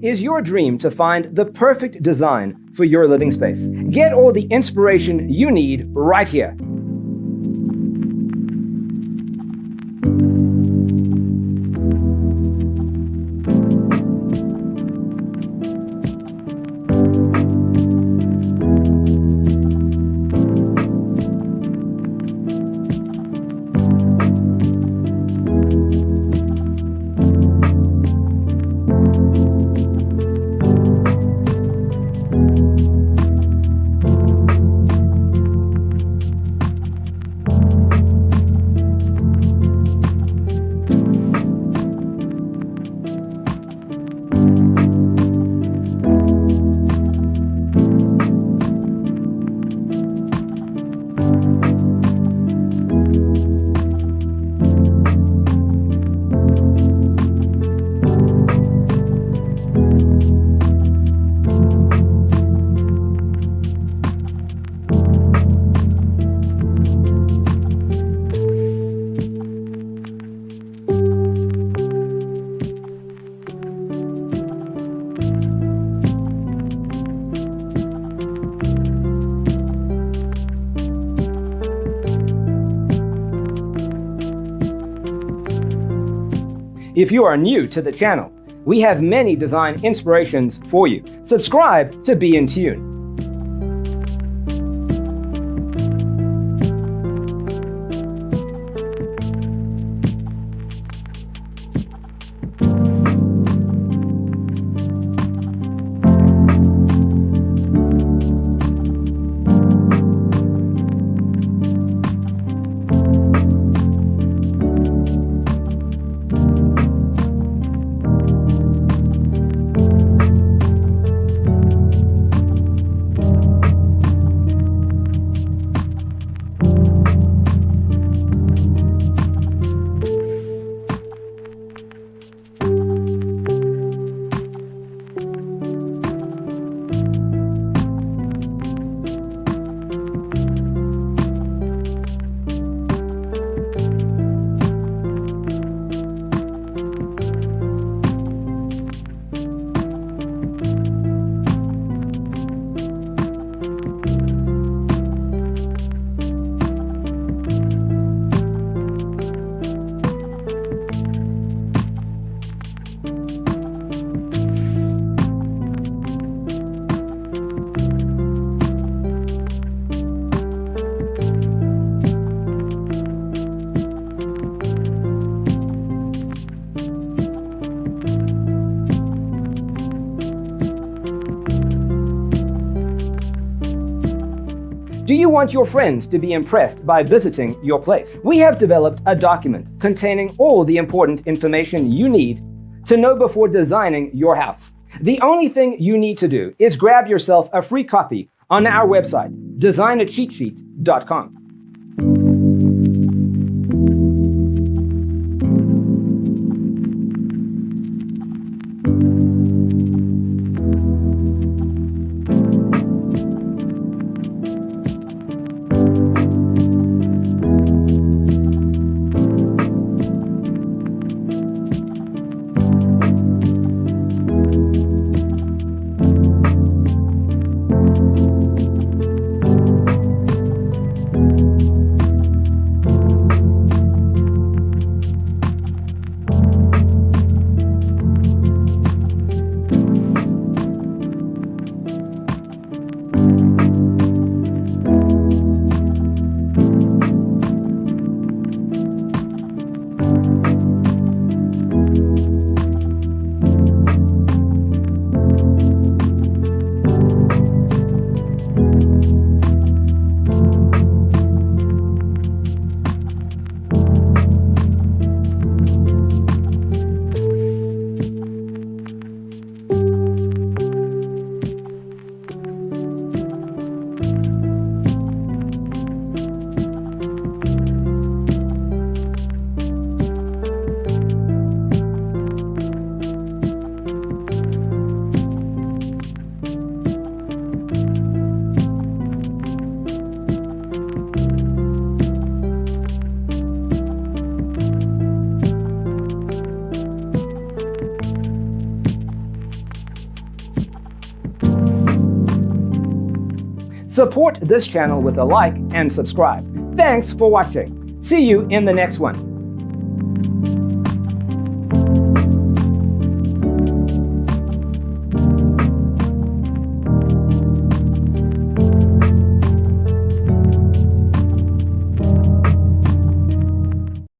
is your dream to find the perfect design for your living space. Get all the inspiration you need right here. If you are new to the channel, we have many design inspirations for you. Subscribe to be in tune. Do you want your friends to be impressed by visiting your place? We have developed a document containing all the important information you need to know before designing your house. The only thing you need to do is grab yourself a free copy on our website, designacheatsheet.com. Support this channel with a like and subscribe. Thanks for watching. See you in the next one.